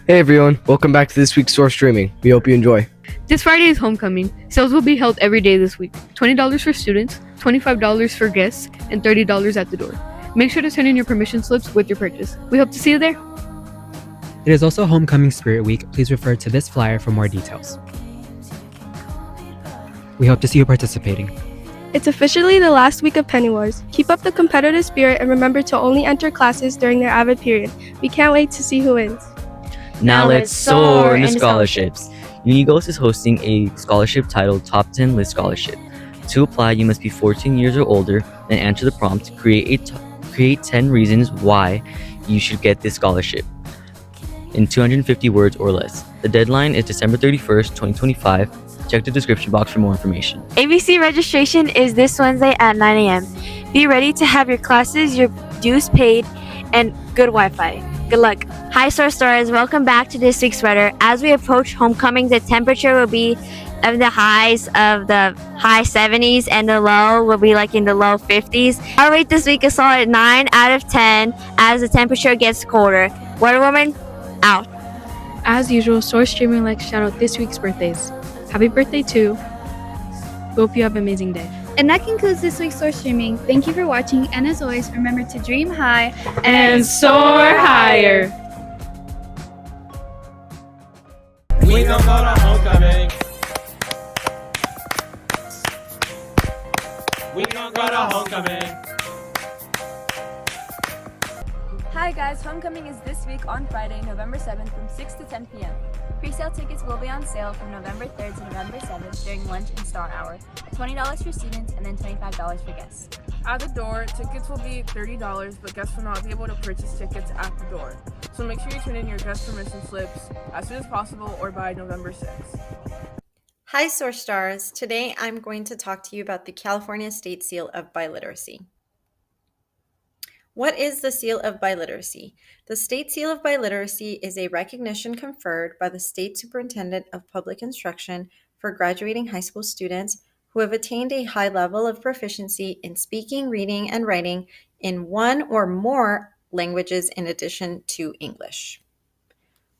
Hey everyone, welcome back to this week's SOAR Streaming. We hope you enjoy. This Friday is homecoming. Sales will be held every day this week. $20 for students, $25 for guests, and $30 at the door. Make sure to turn in your permission slips with your purchase. We hope to see you there. It is also Homecoming Spirit Week. Please refer to this flyer for more details. We hope to see you participating. It's officially the last week of Penny Wars. Keep up the competitive spirit and remember to only enter classes during their avid period. We can't wait to see who wins. Now let's soar into scholarships. Unigos is hosting a scholarship titled Top 10 List Scholarship. To apply, you must be 14 years or older and answer the prompt, create 10 reasons why you should get this scholarship in 250 words or less. The deadline is December 31st, 2025. Check the description box for more information. ABC registration is this Wednesday at 9 a.m. Be ready to have your classes, your dues paid, and good Wi-Fi. Good luck. Hi, SOAR Stars. Welcome back to this week's sweater. As we approach homecoming, the temperature will be of the highs of the high 70s and the low will be like in the low 50s. Our rate this week is solid 9 out of 10 as the temperature gets colder. Wonder Woman, out. As usual, SOAR Streaming likes to shout out this week's birthdays. Happy birthday to. Hope you have an amazing day. And that concludes this week's SOAR Streaming. Thank you for watching, and as always, remember to dream high And soar higher. We gon' go to homecoming. We gon' go to homecoming. Hi guys, homecoming is this week on Friday, November 7th from 6 to 10 p.m. Pre-sale tickets will be on sale from November 3rd to November 7th during lunch and star hour. $20 for students and then $25 for guests. At the door, tickets will be $30, but guests will not be able to purchase tickets at the door. So make sure you turn in your guest permission slips as soon as possible or by November 6th. Hi, SOAR Stars. Today I'm going to talk to you about the California State Seal of Biliteracy. What is the Seal of Biliteracy? The State Seal of Biliteracy is a recognition conferred by the State Superintendent of Public Instruction for graduating high school students who have attained a high level of proficiency in speaking, reading, and writing in one or more languages in addition to English.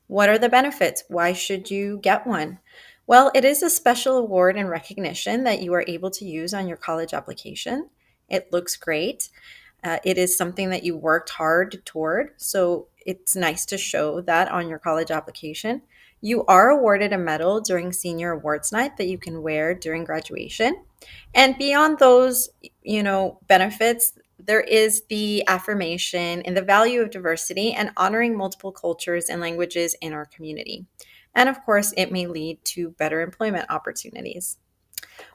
What are the benefits? Why should you get one? Well, it is a special award and recognition that you are able to use on your college application. It looks great. It is something that you worked hard toward, so it's nice to show that on your college application. You are awarded a medal during senior awards night that you can wear during graduation. And beyond those, benefits, there is the affirmation in the value of diversity and honoring multiple cultures and languages in our community. And of course, it may lead to better employment opportunities.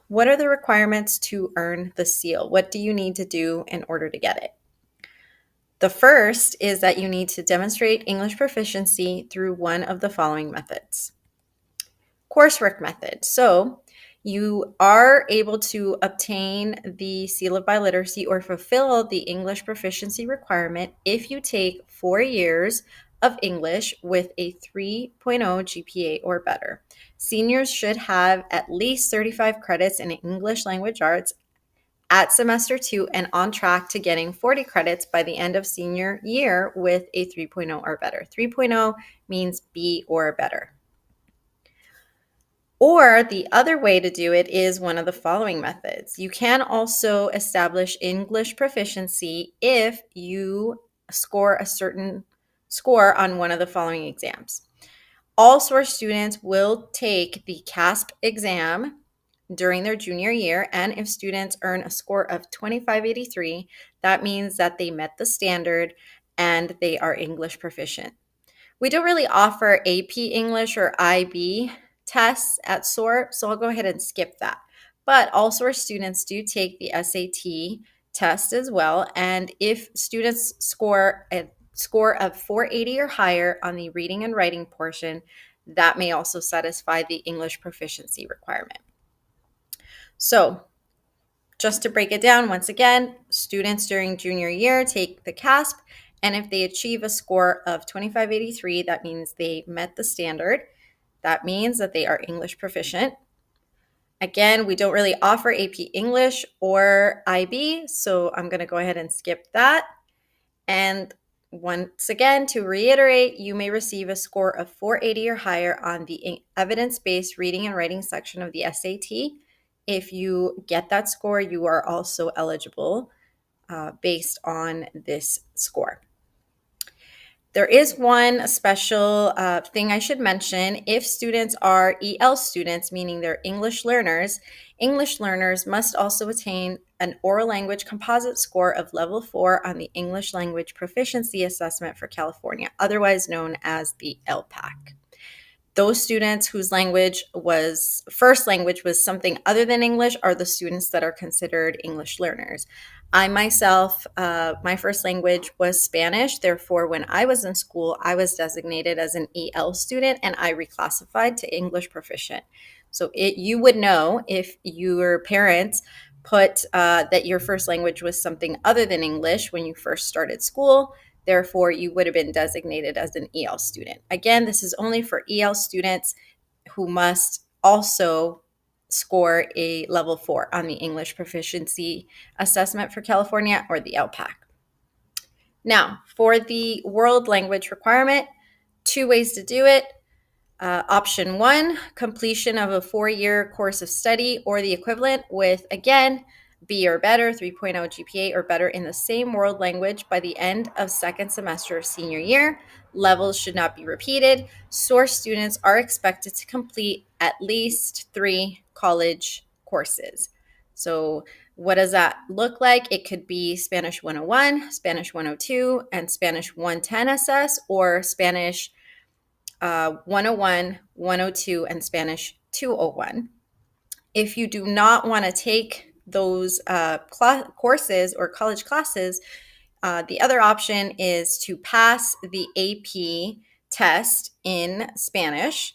What are the requirements to earn the seal? What do you need to do in order to get it? The first is that you need to demonstrate English proficiency through one of the following methods. Coursework method. So you are able to obtain the Seal of Biliteracy or fulfill the English proficiency requirement if you take 4 years of English with a 3.0 GPA or better. Seniors should have at least 35 credits in English language arts at semester 2 and on track to getting 40 credits by the end of senior year with a 3.0 or better. 3.0 means B or better. Or the other way to do it is one of the following methods. You can also establish English proficiency if you score a certain score on one of the following exams. All SOAR students will take the CASP exam during their junior year, and if students earn a score of 2583, that means that they met the standard and they are English proficient. We don't really offer AP English or IB tests at SOAR, so I'll go ahead and skip that. But all SOAR students do take the SAT test as well, and if students score a score of 480 or higher on the reading and writing portion, that may also satisfy the English proficiency requirement. So just to break it down once again, students during junior year take the CASP, and if they achieve a score of 2583, that means they met the standard. That means that they are English proficient. Again, we don't really offer AP English or IB, so I'm going to go ahead and skip that. And Once again, to reiterate, you may receive a score of 480 or higher on the evidence-based reading and writing section of the SAT. If you get that score, you are also eligible based on this score. There is one special thing I should mention. If students are EL students, meaning they're English learners must also attain an oral language composite score of level 4 on the English Language Proficiency Assessment for California, otherwise known as the LPAC. Those students whose first language was something other than English are the students that are considered English learners. I myself, my first language was Spanish. Therefore, when I was in school, I was designated as an EL student and I reclassified to English proficient. So you would know if your parents put that your first language was something other than English when you first started school. Therefore, you would have been designated as an EL student. Again, this is only for EL students who must also score a level 4 on the English Proficiency Assessment for California, or the LPAC. Now, for the world language requirement, 2 ways to do it. Option 1, completion of a 4-year course of study or the equivalent with, again, B or better, 3.0 GPA or better in the same world language by the end of second semester of senior year. Levels should not be repeated. SOAR students are expected to complete at least 3 college courses. So what does that look like? It could be Spanish 101, Spanish 102, and Spanish 110 SS, or Spanish 101, 102, and Spanish 201. If you do not want to take those courses or college classes, the other option is to pass the AP test in Spanish.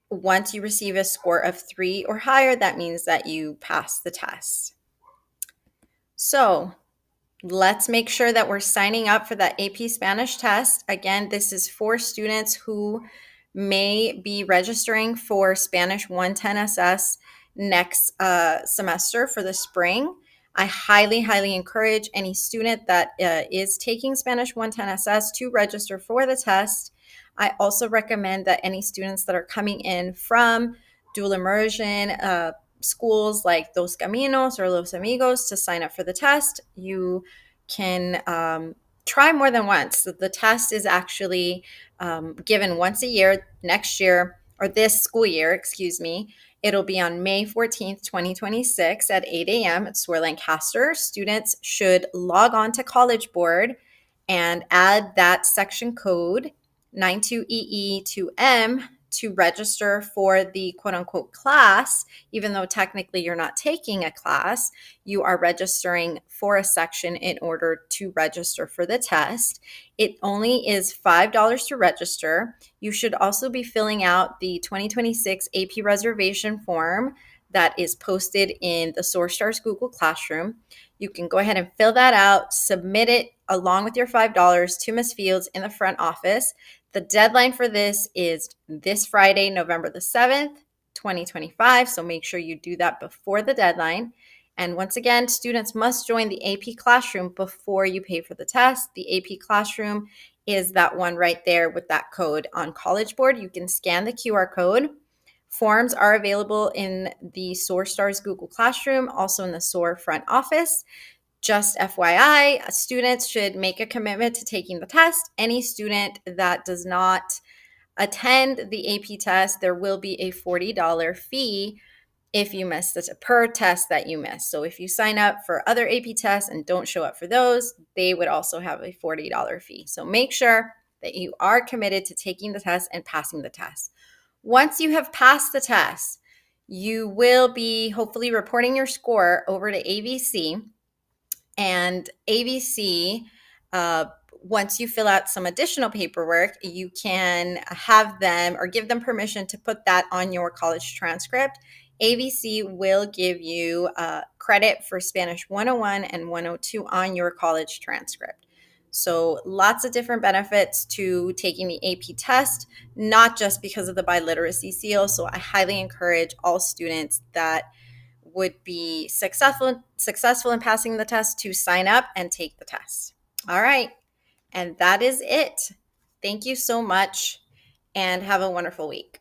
Once you receive a score of 3 or higher, that means that you pass the test. So let's make sure that we're signing up for that AP Spanish test. Again, this is for students who may be registering for Spanish 110 SS next semester for the spring. I highly, highly encourage any student that is taking Spanish 110 SS to register for the test. I also recommend that any students that are coming in from dual immersion schools like Dos Caminos or Los Amigos to sign up for the test. You can try more than once. The test is actually given once a year. Next year, or this school year, excuse me, it'll be on May 14th, 2026 at 8 a.m. at SOAR Lancaster. Students should log on to College Board and add that section code 92EE2M to register for the quote-unquote class. Even though technically you're not taking a class, you are registering for a section in order to register for the test. It only is $5 to register. You should also be filling out the 2026 AP reservation form that is posted in the SOAR Stars Google Classroom. You can go ahead and fill that out, submit it along with your $5 to Ms. Fields in the front office. The deadline for this is this Friday, November the 7th, 2025. So make sure you do that before the deadline. And once again, students must join the AP Classroom before you pay for the test. The AP Classroom is that one right there with that code on College Board. You can scan the QR code. Forms are available in the SOAR Stars Google Classroom, also in the SOAR front office. Just FYI, students should make a commitment to taking the test. Any student that does not attend the AP test, there will be a $40 fee if you miss it, per test that you miss. So if you sign up for other AP tests and don't show up for those, they would also have a $40 fee. So make sure that you are committed to taking the test and passing the test. Once you have passed the test, you will be hopefully reporting your score over to AVC. And AVC, once you fill out some additional paperwork, you can have them or give them permission to put that on your college transcript. AVC will give you credit for Spanish 101 and 102 on your college transcript. So lots of different benefits to taking the AP test, not just because of the biliteracy seal. So I highly encourage all students that would be successful in passing the test to sign up and take the test. All right. And that is it. Thank you so much and have a wonderful week.